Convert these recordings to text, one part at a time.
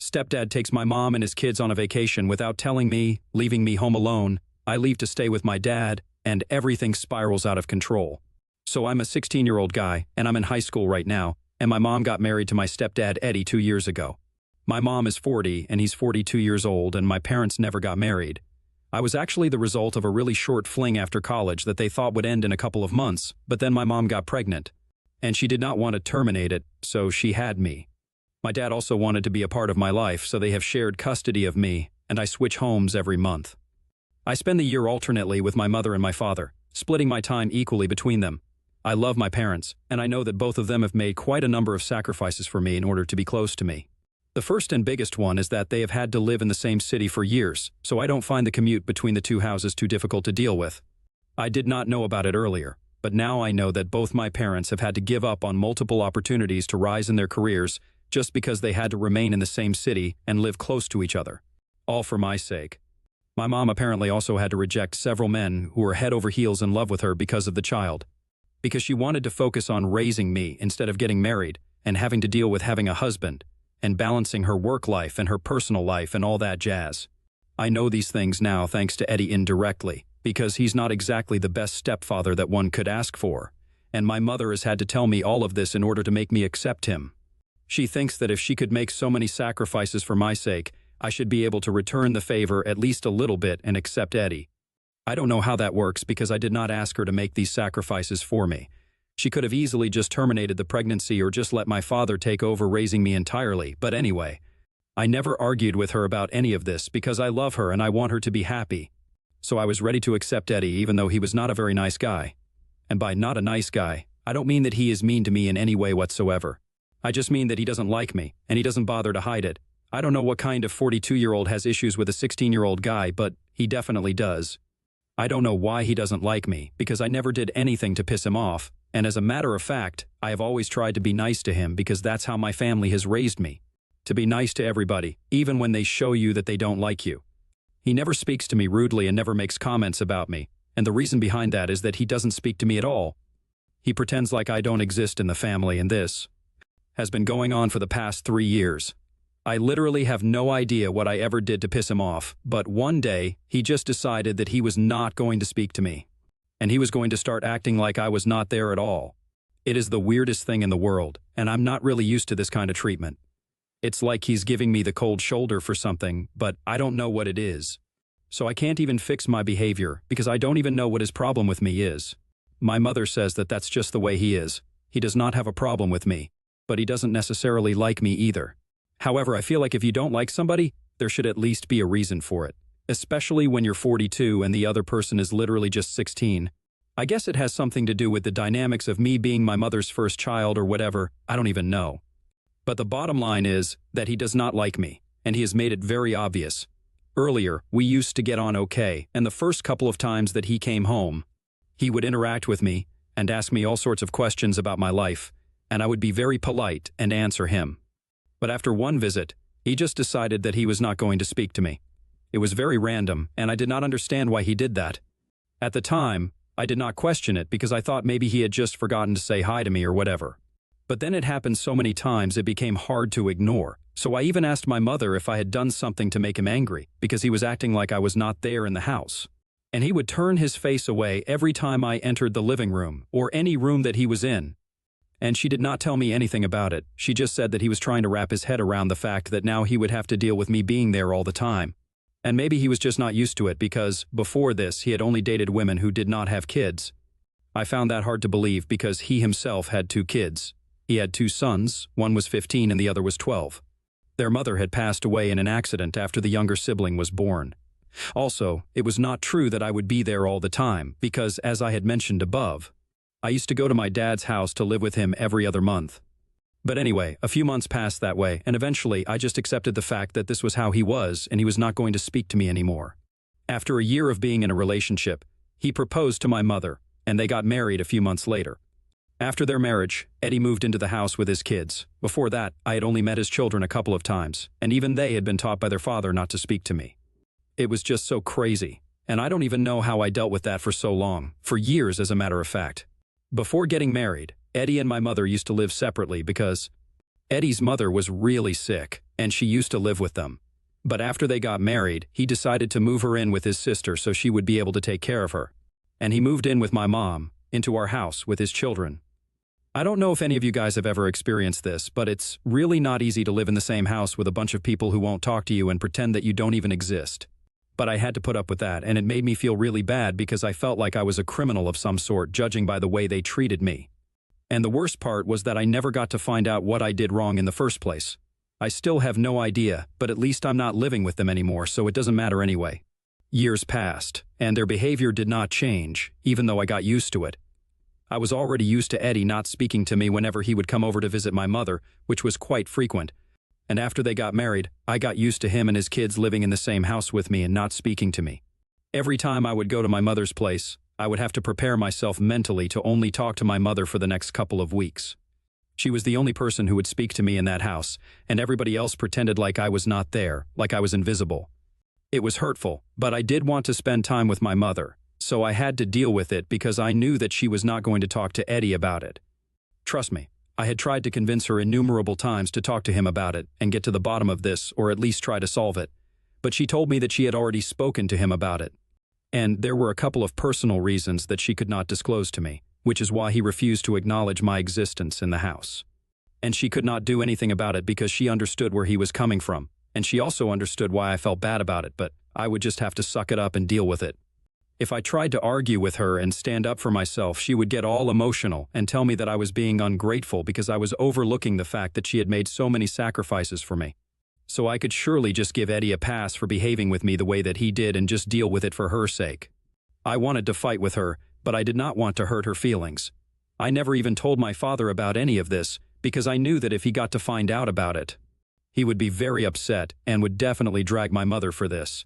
Stepdad takes my mom and his kids on a vacation without telling me, leaving me home alone. I leave to stay with my dad, and everything spirals out of control. So I'm a 16-year-old guy, and I'm in high school right now, and my mom got married to my stepdad Eddie 2 years ago. My mom is 40, and he's 42 years old, and my parents never got married. I was actually the result of a really short fling after college that they thought would end in a couple of months, but then my mom got pregnant. And she did not want to terminate it, so she had me. My dad also wanted to be a part of my life, so they have shared custody of me, and I switch homes every month. I spend the year alternately with my mother and my father, splitting my time equally between them. I love my parents, and I know that both of them have made quite a number of sacrifices for me in order to be close to me. The first and biggest one is that they have had to live in the same city for years, so I don't find the commute between the two houses too difficult to deal with. I did not know about it earlier, but now I know that both my parents have had to give up on multiple opportunities to rise in their careers just because they had to remain in the same city and live close to each other. All for my sake. My mom apparently also had to reject several men who were head over heels in love with her because of the child. Because she wanted to focus on raising me instead of getting married and having to deal with having a husband and balancing her work life and her personal life and all that jazz. I know these things now thanks to Eddie indirectly, because he's not exactly the best stepfather that one could ask for, and my mother has had to tell me all of this in order to make me accept him. She thinks that if she could make so many sacrifices for my sake, I should be able to return the favor at least a little bit and accept Eddie. I don't know how that works because I did not ask her to make these sacrifices for me. She could have easily just terminated the pregnancy or just let my father take over raising me entirely, but anyway. I never argued with her about any of this because I love her and I want her to be happy. So I was ready to accept Eddie even though he was not a very nice guy. And by not a nice guy, I don't mean that he is mean to me in any way whatsoever. I just mean that he doesn't like me, and he doesn't bother to hide it. I don't know what kind of 42-year-old has issues with a 16-year-old guy, but he definitely does. I don't know why he doesn't like me, because I never did anything to piss him off, and as a matter of fact, I have always tried to be nice to him because that's how my family has raised me. To be nice to everybody, even when they show you that they don't like you. He never speaks to me rudely and never makes comments about me, and the reason behind that is that he doesn't speak to me at all. He pretends like I don't exist in the family, and this has been going on for the past 3 years. I literally have no idea what I ever did to piss him off, but one day, he just decided that he was not going to speak to me. And he was going to start acting like I was not there at all. It is the weirdest thing in the world, and I'm not really used to this kind of treatment. It's like he's giving me the cold shoulder for something, but I don't know what it is. So I can't even fix my behavior, because I don't even know what his problem with me is. My mother says that that's just the way he is. He does not have a problem with me, but he doesn't necessarily like me either. However, I feel like if you don't like somebody, there should at least be a reason for it. Especially when you're 42 and the other person is literally just 16. I guess it has something to do with the dynamics of me being my mother's first child or whatever, I don't even know. But the bottom line is that he does not like me, and he has made it very obvious. Earlier, we used to get on okay, and the first couple of times that he came home, he would interact with me and ask me all sorts of questions about my life, and I would be very polite and answer him. But after one visit, he just decided that he was not going to speak to me. It was very random, and I did not understand why he did that. At the time, I did not question it because I thought maybe he had just forgotten to say hi to me or whatever. But then it happened so many times it became hard to ignore, so I even asked my mother if I had done something to make him angry because he was acting like I was not there in the house. And he would turn his face away every time I entered the living room or any room that he was in. And she did not tell me anything about it. She just said that he was trying to wrap his head around the fact that now he would have to deal with me being there all the time. And maybe he was just not used to it because, before this, he had only dated women who did not have kids. I found that hard to believe because he himself had 2 kids. He had 2 sons, one was 15 and the other was 12. Their mother had passed away in an accident after the younger sibling was born. Also, it was not true that I would be there all the time because, as I had mentioned above, I used to go to my dad's house to live with him every other month. But anyway, a few months passed that way, and eventually I just accepted the fact that this was how he was and he was not going to speak to me anymore. After a year of being in a relationship, he proposed to my mother, and they got married a few months later. After their marriage, Eddie moved into the house with his kids. Before that, I had only met his children a couple of times, and even they had been taught by their father not to speak to me. It was just so crazy, and I don't even know how I dealt with that for so long, for years as a matter of fact. Before getting married, Eddie and my mother used to live separately because Eddie's mother was really sick, and she used to live with them. But after they got married, he decided to move her in with his sister so she would be able to take care of her. And he moved in with my mom, into our house with his children. I don't know if any of you guys have ever experienced this, but it's really not easy to live in the same house with a bunch of people who won't talk to you and pretend that you don't even exist. But I had to put up with that, and it made me feel really bad because I felt like I was a criminal of some sort, judging by the way they treated me. And the worst part was that I never got to find out what I did wrong in the first place. I still have no idea, but at least I'm not living with them anymore, so it doesn't matter anyway. Years passed, and their behavior did not change, even though I got used to it. I was already used to Eddie not speaking to me whenever he would come over to visit my mother, which was quite frequent. And after they got married, I got used to him and his kids living in the same house with me and not speaking to me. Every time I would go to my mother's place, I would have to prepare myself mentally to only talk to my mother for the next couple of weeks. She was the only person who would speak to me in that house, and everybody else pretended like I was not there, like I was invisible. It was hurtful, but I did want to spend time with my mother, so I had to deal with it because I knew that she was not going to talk to Eddie about it. Trust me, I had tried to convince her innumerable times to talk to him about it and get to the bottom of this, or at least try to solve it, but she told me that she had already spoken to him about it. And there were a couple of personal reasons that she could not disclose to me, which is why he refused to acknowledge my existence in the house. And she could not do anything about it because she understood where he was coming from, and she also understood why I felt bad about it, but I would just have to suck it up and deal with it. If I tried to argue with her and stand up for myself, she would get all emotional and tell me that I was being ungrateful because I was overlooking the fact that she had made so many sacrifices for me. So I could surely just give Eddie a pass for behaving with me the way that he did and just deal with it for her sake. I wanted to fight with her, but I did not want to hurt her feelings. I never even told my father about any of this because I knew that if he got to find out about it, he would be very upset and would definitely drag my mother for this.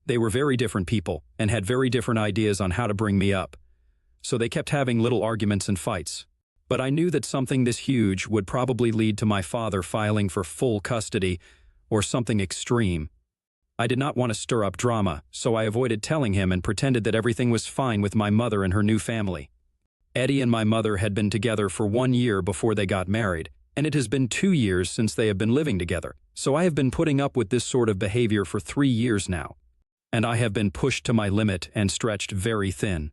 They were very different people and had very different ideas on how to bring me up. So they kept having little arguments and fights. But I knew that something this huge would probably lead to my father filing for full custody or something extreme. I did not want to stir up drama, so I avoided telling him and pretended that everything was fine with my mother and her new family. Eddie and my mother had been together for 1 year before they got married, and it has been 2 years since they have been living together, so I have been putting up with this sort of behavior for 3 years now. And I have been pushed to my limit and stretched very thin.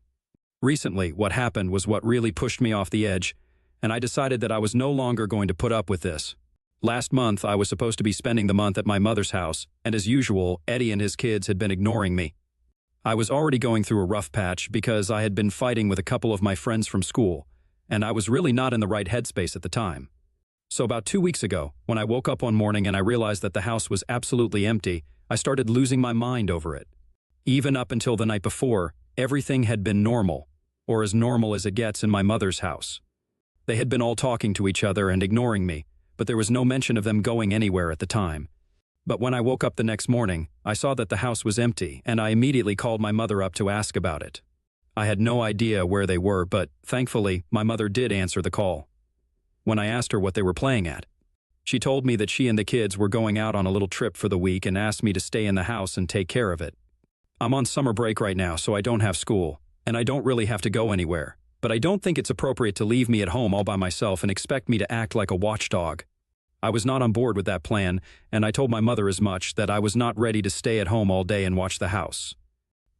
Recently, what happened was what really pushed me off the edge, and I decided that I was no longer going to put up with this. Last month, I was supposed to be spending the month at my mother's house, and as usual, Eddie and his kids had been ignoring me. I was already going through a rough patch because I had been fighting with a couple of my friends from school, and I was really not in the right headspace at the time. So about 2 weeks ago, when I woke up one morning and I realized that the house was absolutely empty, I started losing my mind over it. Even up until the night before, everything had been normal, or as normal as it gets in my mother's house. They had been all talking to each other and ignoring me, but there was no mention of them going anywhere at the time. But when I woke up the next morning, I saw that the house was empty, and I immediately called my mother up to ask about it. I had no idea where they were, but thankfully, my mother did answer the call. When I asked her what they were playing at, she told me that she and the kids were going out on a little trip for the week and asked me to stay in the house and take care of it. I'm on summer break right now, so I don't have school, and I don't really have to go anywhere, but I don't think it's appropriate to leave me at home all by myself and expect me to act like a watchdog. I was not on board with that plan, and I told my mother as much, that I was not ready to stay at home all day and watch the house.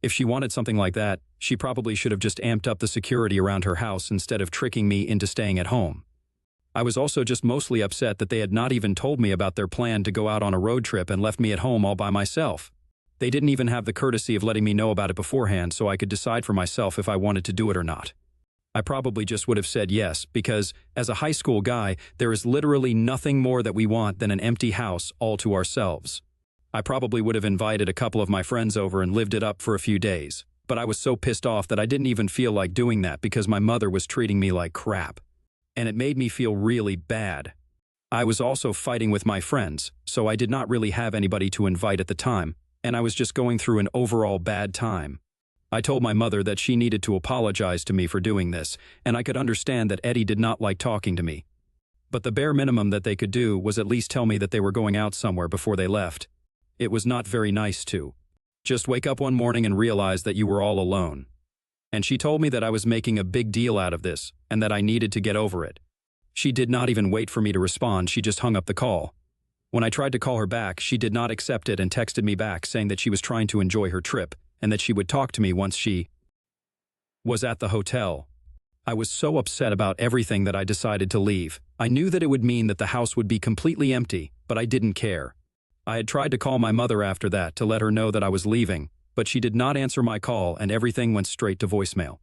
If she wanted something like that, she probably should have just amped up the security around her house instead of tricking me into staying at home. I was also just mostly upset that they had not even told me about their plan to go out on a road trip and left me at home all by myself. They didn't even have the courtesy of letting me know about it beforehand so I could decide for myself if I wanted to do it or not. I probably just would have said yes, because as a high school guy, there is literally nothing more that we want than an empty house all to ourselves. I probably would have invited a couple of my friends over and lived it up for a few days, but I was so pissed off that I didn't even feel like doing that because my mother was treating me like crap. And it made me feel really bad. I was also fighting with my friends, so I did not really have anybody to invite at the time, and I was just going through an overall bad time. I told my mother that she needed to apologize to me for doing this, and I could understand that Eddie did not like talking to me. But the bare minimum that they could do was at least tell me that they were going out somewhere before they left. It was not very nice to just wake up one morning and realize that you were all alone. And she told me that I was making a big deal out of this, and that I needed to get over it. She did not even wait for me to respond, she just hung up the call. When I tried to call her back, she did not accept it and texted me back saying that she was trying to enjoy her trip and that she would talk to me once she was at the hotel. I was so upset about everything that I decided to leave. I knew that it would mean that the house would be completely empty, but I didn't care. I had tried to call my mother after that to let her know that I was leaving, but she did not answer my call and everything went straight to voicemail.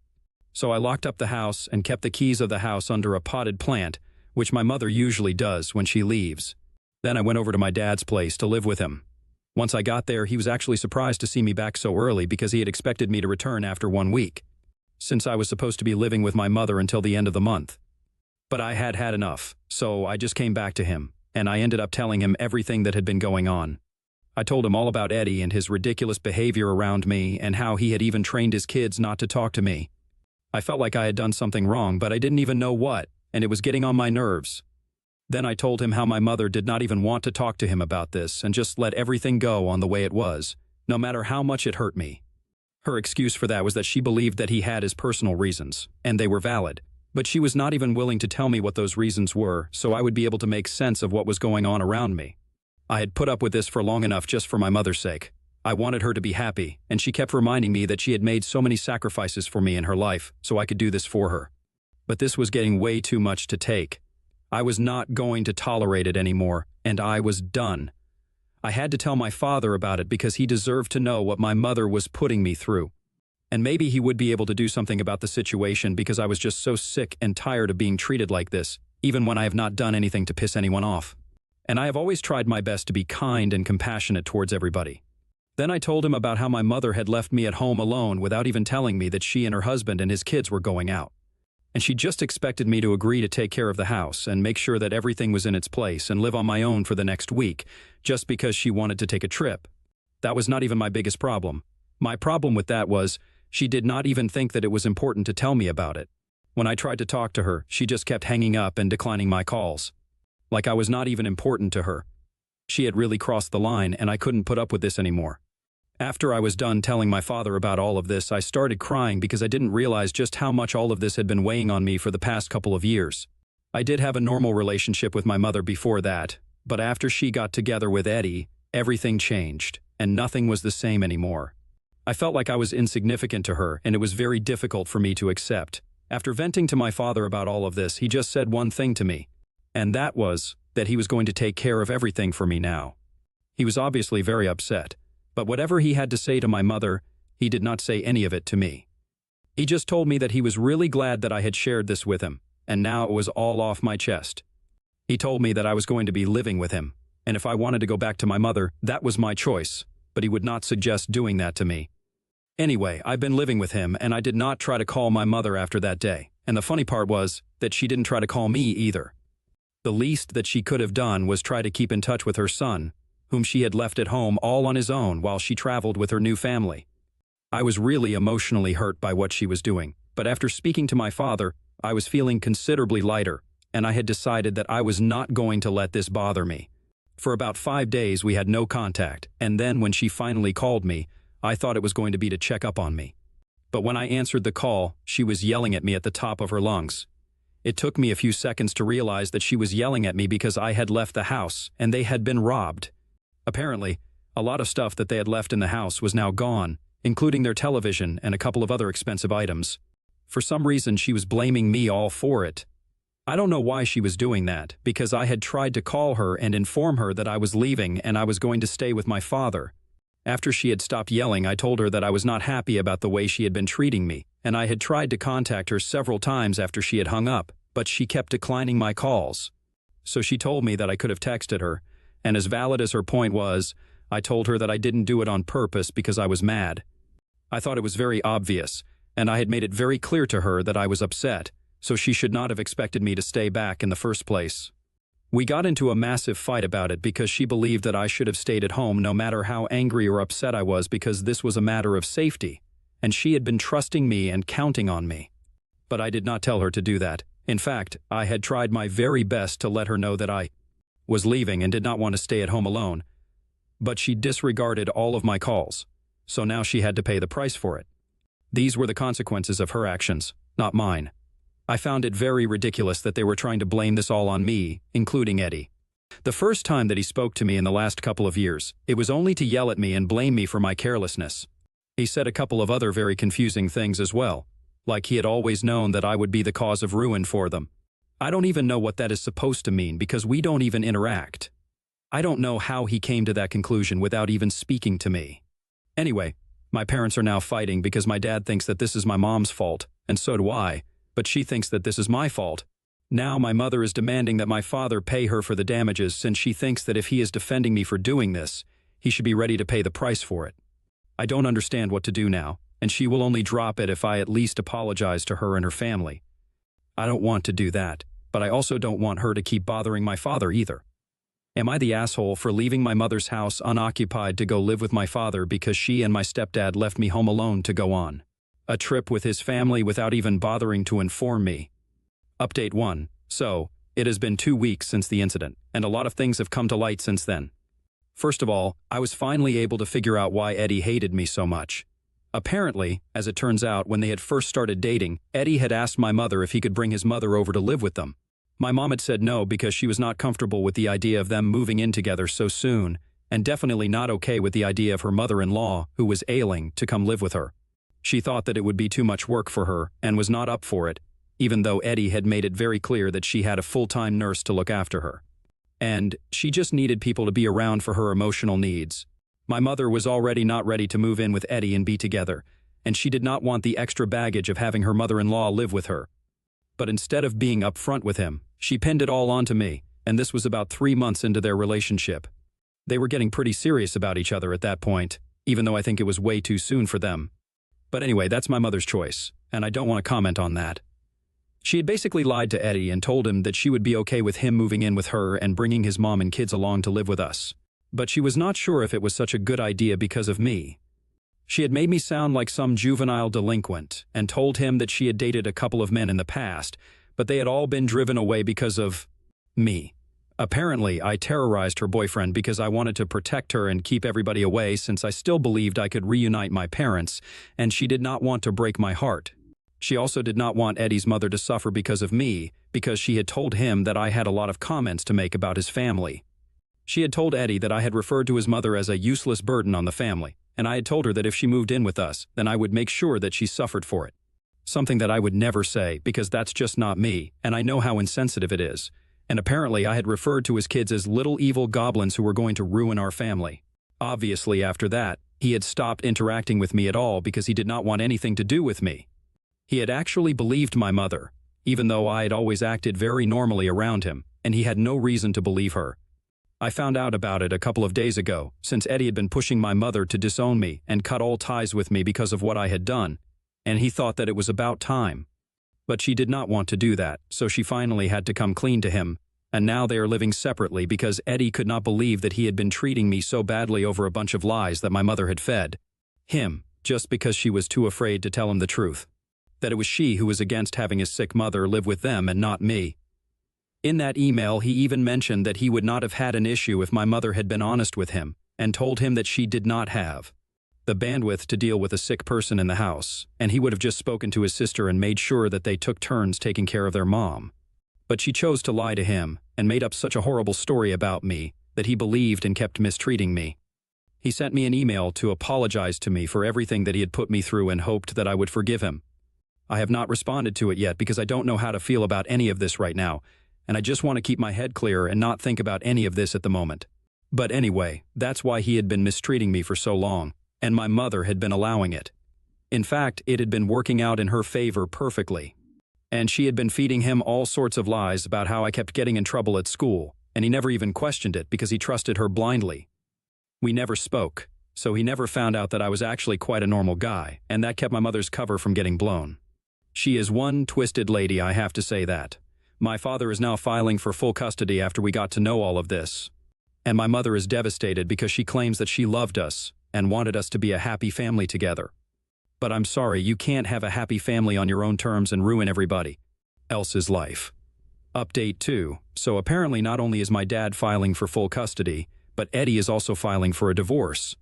So I locked up the house and kept the keys of the house under a potted plant, which my mother usually does when she leaves. Then I went over to my dad's place to live with him. Once I got there, he was actually surprised to see me back so early because he had expected me to return after 1 week, since I was supposed to be living with my mother until the end of the month. But I had had enough, so I just came back to him, and I ended up telling him everything that had been going on. I told him all about Eddie and his ridiculous behavior around me and how he had even trained his kids not to talk to me. I felt like I had done something wrong, but I didn't even know what, and it was getting on my nerves. Then I told him how my mother did not even want to talk to him about this and just let everything go on the way it was, no matter how much it hurt me. Her excuse for that was that she believed that he had his personal reasons, and they were valid, but she was not even willing to tell me what those reasons were so I would be able to make sense of what was going on around me. I had put up with this for long enough just for my mother's sake. I wanted her to be happy, and she kept reminding me that she had made so many sacrifices for me in her life so I could do this for her. But this was getting way too much to take. I was not going to tolerate it anymore, and I was done. I had to tell my father about it because he deserved to know what my mother was putting me through. And maybe he would be able to do something about the situation because I was just so sick and tired of being treated like this, even when I have not done anything to piss anyone off. And I have always tried my best to be kind and compassionate towards everybody. Then I told him about how my mother had left me at home alone without even telling me that she and her husband and his kids were going out. And she just expected me to agree to take care of the house and make sure that everything was in its place and live on my own for the next week, just because she wanted to take a trip. That was not even my biggest problem. My problem with that was, she did not even think that it was important to tell me about it. When I tried to talk to her, she just kept hanging up and declining my calls. Like I was not even important to her. She had really crossed the line and I couldn't put up with this anymore. After I was done telling my father about all of this, I started crying because I didn't realize just how much all of this had been weighing on me for the past couple of years. I did have a normal relationship with my mother before that, but after she got together with Eddie, everything changed, and nothing was the same anymore. I felt like I was insignificant to her, and it was very difficult for me to accept. After venting to my father about all of this, he just said one thing to me, and that was that he was going to take care of everything for me now. He was obviously very upset. But whatever he had to say to my mother, he did not say any of it to me. He just told me that he was really glad that I had shared this with him, and now it was all off my chest. He told me that I was going to be living with him, and if I wanted to go back to my mother, that was my choice, but he would not suggest doing that to me. Anyway, I've been living with him, and I did not try to call my mother after that day, and the funny part was that she didn't try to call me either. The least that she could have done was try to keep in touch with her son, whom she had left at home all on his own while she traveled with her new family. I was really emotionally hurt by what she was doing, but after speaking to my father, I was feeling considerably lighter, and I had decided that I was not going to let this bother me. For about 5 days we had no contact, and then when she finally called me, I thought it was going to be to check up on me. But when I answered the call, she was yelling at me at the top of her lungs. It took me a few seconds to realize that she was yelling at me because I had left the house and they had been robbed. Apparently, a lot of stuff that they had left in the house was now gone, including their television and a couple of other expensive items. For some reason, she was blaming me all for it. I don't know why she was doing that, because I had tried to call her and inform her that I was leaving and I was going to stay with my father. After she had stopped yelling, I told her that I was not happy about the way she had been treating me, and I had tried to contact her several times after she had hung up, but she kept declining my calls. So she told me that I could have texted her, and as valid as her point was, I told her that I didn't do it on purpose because I was mad. I thought it was very obvious, and I had made it very clear to her that I was upset, so she should not have expected me to stay back in the first place. We got into a massive fight about it because she believed that I should have stayed at home no matter how angry or upset I was because this was a matter of safety, and she had been trusting me and counting on me. But I did not tell her to do that. In fact, I had tried my very best to let her know that I was leaving and did not want to stay at home alone, but she disregarded all of my calls, so now she had to pay the price for it. These were the consequences of her actions, not mine. I found it very ridiculous that they were trying to blame this all on me, including Eddie. The first time that he spoke to me in the last couple of years, it was only to yell at me and blame me for my carelessness. He said a couple of other very confusing things as well, like he had always known that I would be the cause of ruin for them. I don't even know what that is supposed to mean because we don't even interact. I don't know how he came to that conclusion without even speaking to me. Anyway, my parents are now fighting because my dad thinks that this is my mom's fault, and so do I, but she thinks that this is my fault. Now my mother is demanding that my father pay her for the damages since she thinks that if he is defending me for doing this, he should be ready to pay the price for it. I don't understand what to do now, and she will only drop it if I at least apologize to her and her family. I don't want to do that, but I also don't want her to keep bothering my father either. Am I the asshole for leaving my mother's house unoccupied to go live with my father because she and my stepdad left me home alone to go on a trip with his family without even bothering to inform me? Update 1. So, it has been 2 weeks since the incident, and a lot of things have come to light since then. First of all, I was finally able to figure out why Eddie hated me so much. Apparently, as it turns out, when they had first started dating, Eddie had asked my mother if he could bring his mother over to live with them. My mom had said no because she was not comfortable with the idea of them moving in together so soon, and definitely not okay with the idea of her mother-in-law, who was ailing, to come live with her. She thought that it would be too much work for her and was not up for it, even though Eddie had made it very clear that she had a full-time nurse to look after her. And she just needed people to be around for her emotional needs. My mother was already not ready to move in with Eddie and be together, and she did not want the extra baggage of having her mother-in-law live with her. But instead of being upfront with him, she pinned it all onto me, and this was about 3 months into their relationship. They were getting pretty serious about each other at that point, even though I think it was way too soon for them. But anyway, that's my mother's choice, and I don't want to comment on that. She had basically lied to Eddie and told him that she would be okay with him moving in with her and bringing his mom and kids along to live with us. But she was not sure if it was such a good idea because of me. She had made me sound like some juvenile delinquent and told him that she had dated a couple of men in the past, but they had all been driven away because of me. Apparently, I terrorized her boyfriend because I wanted to protect her and keep everybody away since I still believed I could reunite my parents, and she did not want to break my heart. She also did not want Eddie's mother to suffer because of me, because she had told him that I had a lot of comments to make about his family. She had told Eddie that I had referred to his mother as a useless burden on the family, and I had told her that if she moved in with us, then I would make sure that she suffered for it. Something that I would never say because that's just not me, and I know how insensitive it is. And apparently I had referred to his kids as little evil goblins who were going to ruin our family. Obviously, after that, he had stopped interacting with me at all because he did not want anything to do with me. He had actually believed my mother, even though I had always acted very normally around him, and he had no reason to believe her. I found out about it a couple of days ago, since Eddie had been pushing my mother to disown me and cut all ties with me because of what I had done, and he thought that it was about time. But she did not want to do that, so she finally had to come clean to him, and now they are living separately because Eddie could not believe that he had been treating me so badly over a bunch of lies that my mother had fed him, just because she was too afraid to tell him the truth. That it was she who was against having his sick mother live with them and not me. In that email, he even mentioned that he would not have had an issue if my mother had been honest with him, and told him that she did not have the bandwidth to deal with a sick person in the house, and he would have just spoken to his sister and made sure that they took turns taking care of their mom. But she chose to lie to him and made up such a horrible story about me that he believed and kept mistreating me. He sent me an email to apologize to me for everything that he had put me through and hoped that I would forgive him. I have not responded to it yet because I don't know how to feel about any of this right now, and I just want to keep my head clear and not think about any of this at the moment. But anyway, that's why he had been mistreating me for so long, and my mother had been allowing it. In fact, it had been working out in her favor perfectly. And she had been feeding him all sorts of lies about how I kept getting in trouble at school, and he never even questioned it because he trusted her blindly. We never spoke, so he never found out that I was actually quite a normal guy, and that kept my mother's cover from getting blown. She is one twisted lady, I have to say that. My father is now filing for full custody after we got to know all of this. And my mother is devastated because she claims that she loved us and wanted us to be a happy family together. But I'm sorry, you can't have a happy family on your own terms and ruin everybody else's life. Update 2. So apparently not only is my dad filing for full custody, but Eddie is also filing for a divorce.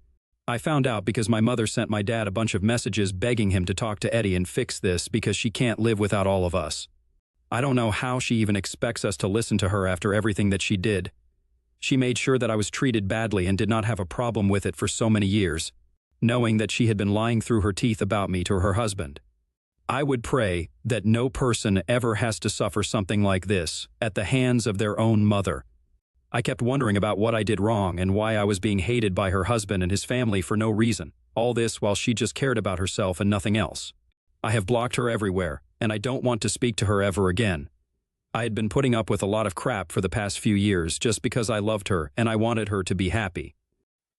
I found out because my mother sent my dad a bunch of messages begging him to talk to Eddie and fix this because she can't live without all of us. I don't know how she even expects us to listen to her after everything that she did. She made sure that I was treated badly and did not have a problem with it for so many years, knowing that she had been lying through her teeth about me to her husband. I would pray that no person ever has to suffer something like this at the hands of their own mother. I kept wondering about what I did wrong and why I was being hated by her husband and his family for no reason, all this while she just cared about herself and nothing else. I have blocked her everywhere, and I don't want to speak to her ever again. I had been putting up with a lot of crap for the past few years just because I loved her and I wanted her to be happy.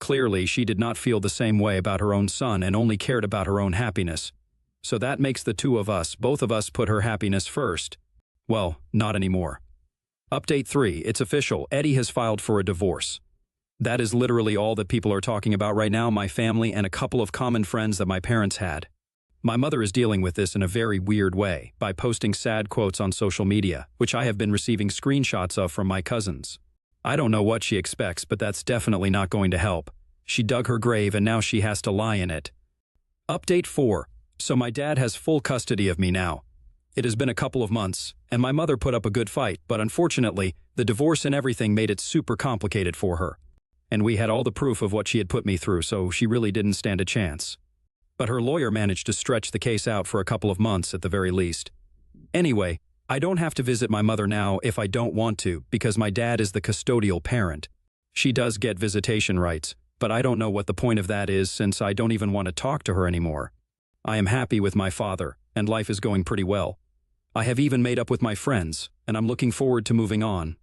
Clearly, she did not feel the same way about her own son and only cared about her own happiness. So that makes the two of us, both of us, put her happiness first. Well, not anymore. Update 3, it's official, Eddie has filed for a divorce. That is literally all that people are talking about right now, my family and a couple of common friends that my parents had. My mother is dealing with this in a very weird way, by posting sad quotes on social media, which I have been receiving screenshots of from my cousins. I don't know what she expects, but that's definitely not going to help. She dug her grave and now she has to lie in it. Update 4. So my dad has full custody of me now. It has been a couple of months, and my mother put up a good fight, but unfortunately, the divorce and everything made it super complicated for her. And we had all the proof of what she had put me through, so she really didn't stand a chance. But her lawyer managed to stretch the case out for a couple of months at the very least. Anyway, I don't have to visit my mother now if I don't want to, because my dad is the custodial parent. She does get visitation rights, but I don't know what the point of that is since I don't even want to talk to her anymore. I am happy with my father, and life is going pretty well. I have even made up with my friends, and I'm looking forward to moving on.